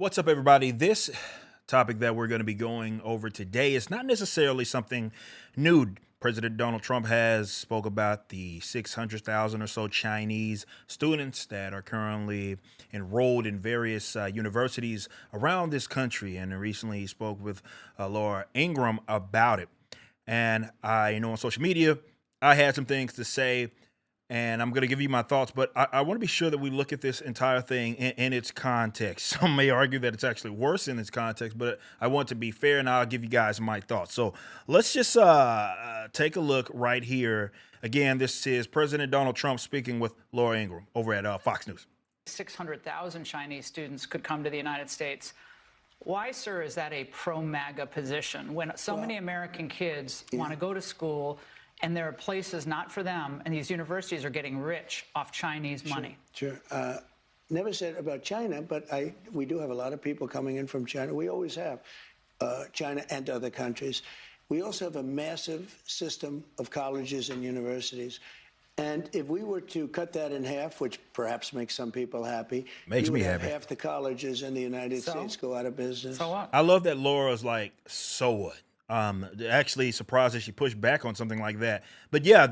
What's up, everybody? This topic that we're going to be going over today is not necessarily something new. President Donald Trump has spoke about the 600,000 or so Chinese students that are currently enrolled in various universities around this country, and recently he spoke with Laura Ingraham about it. And I know on social media, I had some things to say and I'm going to give you my thoughts, but I want to be sure that we look at this entire thing in its context. Some may argue that it's actually worse in its context, but I want to be fair, and I'll give you guys my thoughts. So let's just take a look right here. Again, this is President Donald Trump speaking with Laura Ingraham over at Fox News. 600,000 Chinese students could come to the United States. Why, sir, is that a pro-MAGA position when so many American kids want to go to school and there are places not for them, and these universities are getting rich off Chinese money? Sure. Never said about China, but we do have a lot of people coming in from China. We always have, China and other countries. We also have a massive system of colleges and universities. And if we were to cut that in half, which perhaps makes some people happy, Makes me have happy. half the colleges in the United States go out of business. So what? I love that Laura's like, so what? Actually surprised that she pushed back on something like that. But yeah,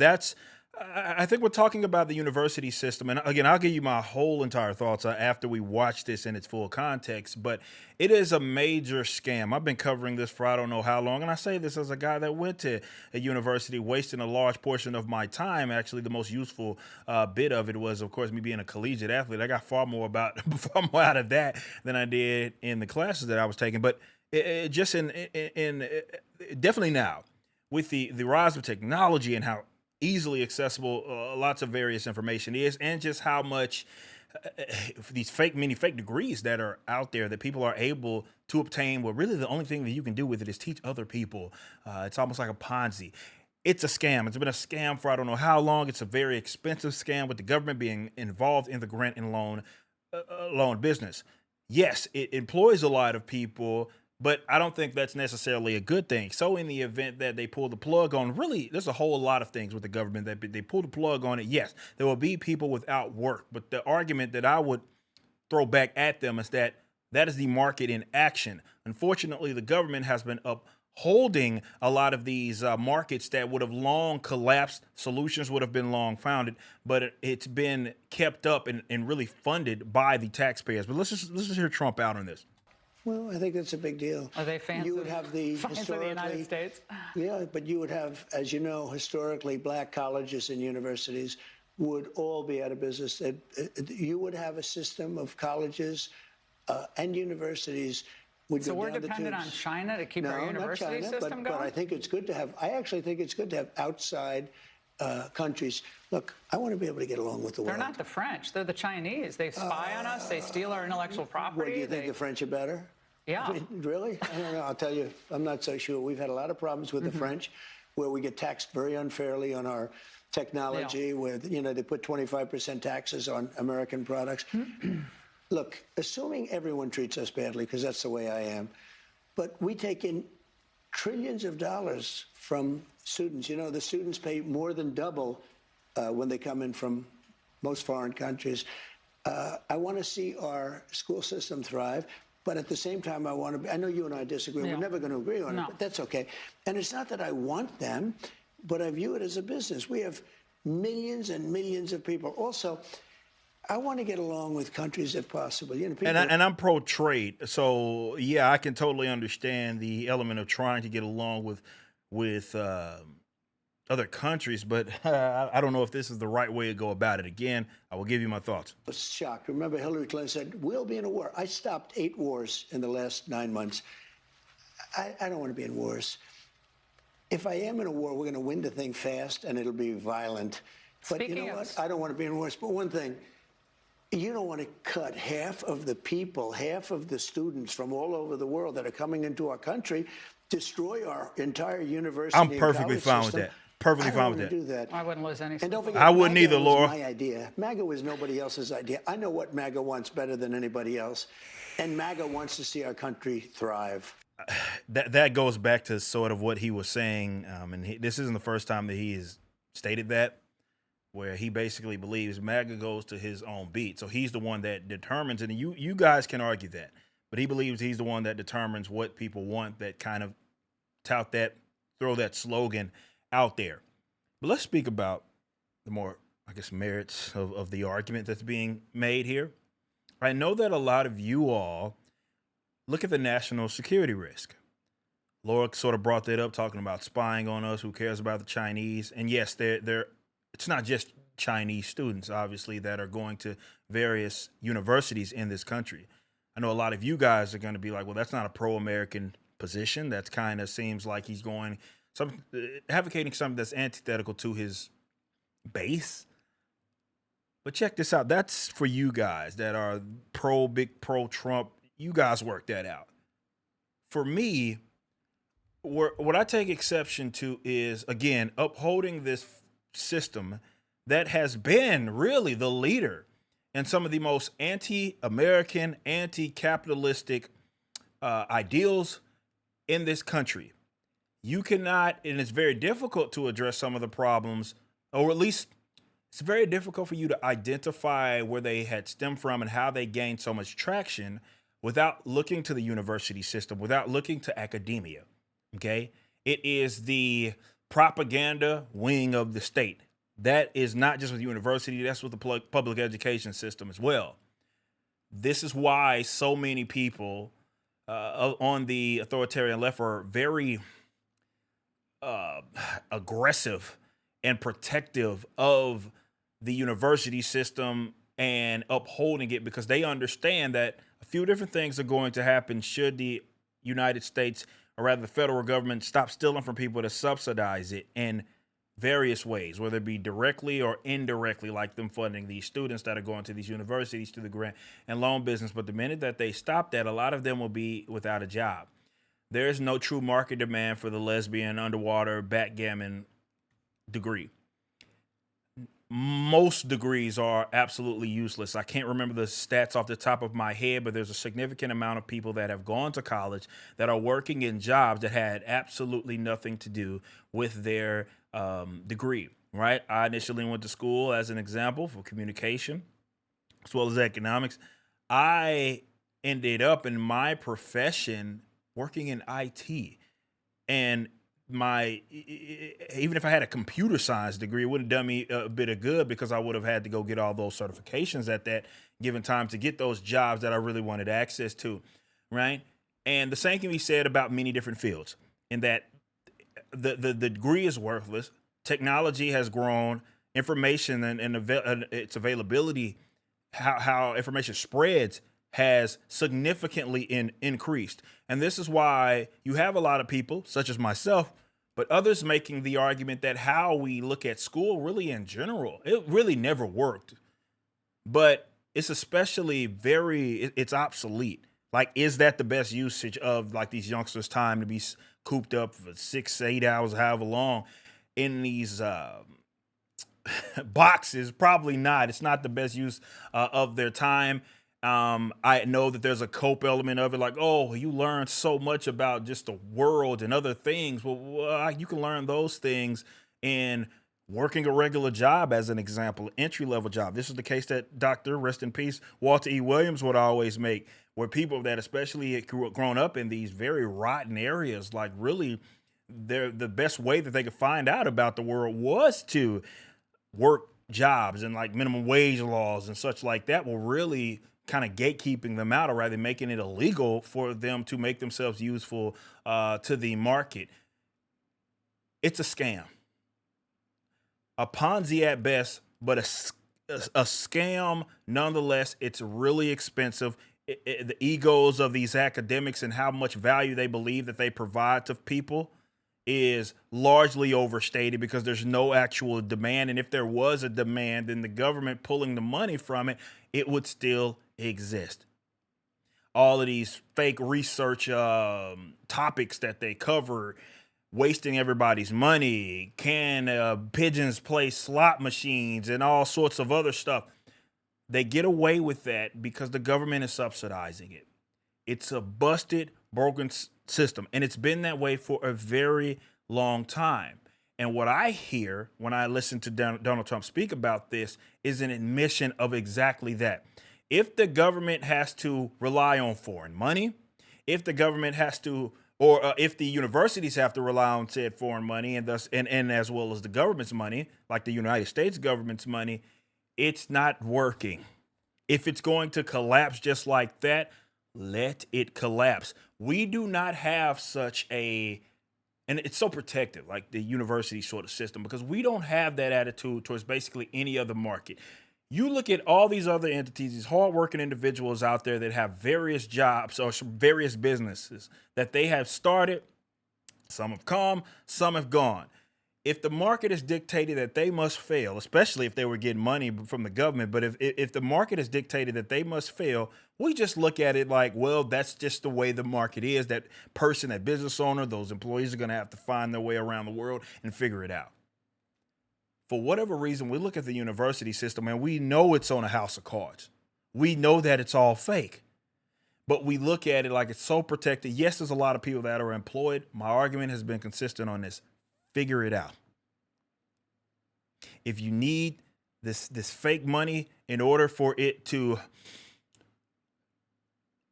I think we're talking about the university system. And again, I'll give you my whole entire thoughts after we watch this in its full context. But it is a major scam. I've been covering this for I don't know how long. And I say this as a guy that went to a university, wasting a large portion of my time. Actually, the most useful bit of it was, of course, me being a collegiate athlete. I got far more out of that than I did in the classes that I was taking. But definitely now with the rise of technology and how easily accessible lots of various information is, and just how much these many fake degrees that are out there that people are able to obtain, well, really the only thing that you can do with it is teach other people. It's almost like a Ponzi. It's a scam. It's been a scam for I don't know how long. It's a very expensive scam with the government being involved in the grant and loan business. Yes, it employs a lot of people, but I don't think that's necessarily a good thing. So in the event that they pull the plug on, really, there's a whole lot of things with the government that they pull the plug on it. Yes, there will be people without work, but the argument that I would throw back at them is that that is the market in action. Unfortunately, the government has been upholding a lot of these markets that would have long collapsed. Solutions would have been long founded, but it's been kept up and really funded by the taxpayers. But let's just hear Trump out on this. Well, I think that's a big deal. Are they fans You would have the fans of the United States? Yeah, but you would have, as you know, historically, black colleges and universities would all be out of business. You would have a system of colleges and universities would So go we're down the dependent on tubes. China to keep our No, not university China, system but I going? think it's good to have. I actually think it's good to have outside countries. Look, I want to be able to get along with the They're world. not the French. They're the Chinese. They spy on us. They steal our intellectual property. What, do you think the French are better? Yeah. I mean, really? I don't know. I'll tell you, I'm not so sure. We've had a lot of problems with the French where we get taxed very unfairly on our technology, where, they put 25% taxes on American products. Look, assuming everyone treats us badly, because that's the way I am, but we take in trillions of dollars from students. The students pay more than double when they come in from most foreign countries. I want to see our school system thrive. But at the same time, I know you and I disagree. Yeah. We're never going to agree on it, but that's okay. And it's not that I want them, but I view it as a business. We have millions and millions of people. Also, I want to get along with countries if possible. People, And I'm pro trade, so yeah, I can totally understand the element of trying to get along with other countries, but I don't know if this is the right way to go about it. Again, I will give you my thoughts. I was shocked. Remember, Hillary Clinton said, we'll be in a war. I stopped 8 wars in the last 9 months. I don't want to be in wars. If I am in a war, we're going to win the thing fast, and it'll be violent. But Speaking you know of- what? I don't want to be in wars. But one thing, you don't want to cut half of the people, half of the students from all over the world that are coming into our country, destroy our entire university. I'm and perfectly college fine with system. that. Perfectly I don't fine with want that. to do that. I wouldn't lose any And don't sleep. forget, I wouldn't MAGA either, was Laura. my idea. MAGA was nobody else's idea. I know what MAGA wants better than anybody else. And MAGA wants to see our country thrive. That goes back to sort of what he was saying, and this isn't the first time that he has stated that, where he basically believes MAGA goes to his own beat. So he's the one that determines, and you guys can argue that. but he believes he's the one that determines what people want, that kind of tout that, throw that slogan out there. But let's speak about the more, I guess, merits of the argument that's being made here. I know that a lot of you all look at the national security risk. Laura sort of brought that up, talking about spying on us. Who cares about the Chinese? And yes, they're it's not just Chinese students, obviously, that are going to various universities in this country. I know a lot of you guys are going to be like, well, that's not a pro-American position. That's kind of seems like he's going some advocating something that's antithetical to his base. But check this out. That's for you guys that are pro Trump. You guys work that out. For me, what I take exception to is, again, upholding this system that has been really the leader in some of the most anti-American, anti-capitalistic ideals in this country. You cannot, and it's very difficult to address some of the problems, or at least it's very difficult for you to identify where they had stemmed from and how they gained so much traction without looking to the university system, without looking to academia. Okay. It is the propaganda wing of the state. That is not just with university, that's with the public education system as well. This is why so many people on the authoritarian left are very aggressive and protective of the university system and upholding it, because they understand that a few different things are going to happen should the United States, or rather the federal government, stop stealing from people to subsidize it in various ways, whether it be directly or indirectly, like them funding these students that are going to these universities through the grant and loan business. But the minute that they stop that, a lot of them will be without a job. There is no true market demand for the lesbian, underwater, backgammon degree. Most degrees are absolutely useless. I can't remember the stats off the top of my head, but there's a significant amount of people that have gone to college that are working in jobs that had absolutely nothing to do with their degree, right? I initially went to school, as an example, for communication as well as economics. I ended up in my profession working in IT, and even if I had a computer science degree, it wouldn't have done me a bit of good, because I would have had to go get all those certifications at that given time to get those jobs that I really wanted access to, right? And the same can be said about many different fields, in that the degree is worthless. Technology has grown, information and its availability, how information spreads, has significantly increased. And this is why you have a lot of people, such as myself, but others, making the argument that how we look at school really in general, it really never worked. But it's especially it's obsolete. Like, is that the best usage of like these youngsters' time to be cooped up for 6, 8 hours, however long, in these boxes? Probably not. It's not the best use of their time. I know that there's a cope element of it, like, oh, you learn so much about just the world and other things. Well, you can learn those things in working a regular job, as an example, entry level job. This is the case that Dr. Rest in Peace Walter E. Williams would always make, where people that especially had grown up in these very rotten areas, like, really, the best way that they could find out about the world was to work jobs, and like minimum wage laws and such like that will really kind of gatekeeping them out, or rather making it illegal for them to make themselves useful to the market. It's a scam, a Ponzi at best, but a scam nonetheless. It's really expensive. The egos of these academics and how much value they believe that they provide to people is largely overstated, because there's no actual demand. And if there was a demand, then the government pulling the money from it, it would still exist. All of these fake research topics that they cover, wasting everybody's money, can pigeons play slot machines and all sorts of other stuff. They get away with that because the government is subsidizing it. It's a busted, broken system, and it's been that way for a very long time. And what I hear when I listen to Donald Trump speak about this is an admission of exactly that. If the government has to rely on foreign money, if the government has to, or if the universities have to rely on said foreign money, and thus, and as well as the government's money, like the United States government's money, it's not working. If it's going to collapse just like that, let it collapse. We do not have such a, and it's so protective, like the university sort of system, because we don't have that attitude towards basically any other market. You look at all these other entities, these hardworking individuals out there that have various jobs or various businesses that they have started. Some have come, some have gone. If the market is dictated that they must fail, especially if they were getting money from the government, but if the market is dictated that they must fail, we just look at it like, well, that's just the way the market is. That person, that business owner, those employees are going to have to find their way around the world and figure it out. For whatever reason, we look at the university system and we know it's on a house of cards. We know that it's all fake. But we look at it like it's so protected. Yes, there's a lot of people that are employed. My argument has been consistent on this. Figure it out. If you need this fake money in order for it to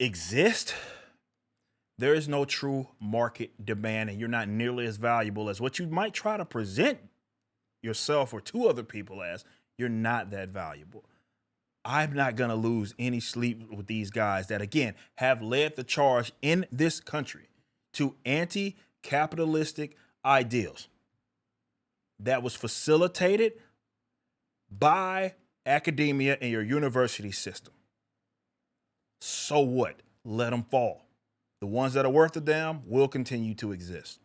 exist, there is no true market demand, and you're not nearly as valuable as what you might try to present yourself or to other people as. You're not that valuable. I'm not going to lose any sleep with these guys that, again, have led the charge in this country to anti-capitalistic ideals that was facilitated by academia and your university system. So what? Let them fall. The ones that are worth a damn will continue to exist.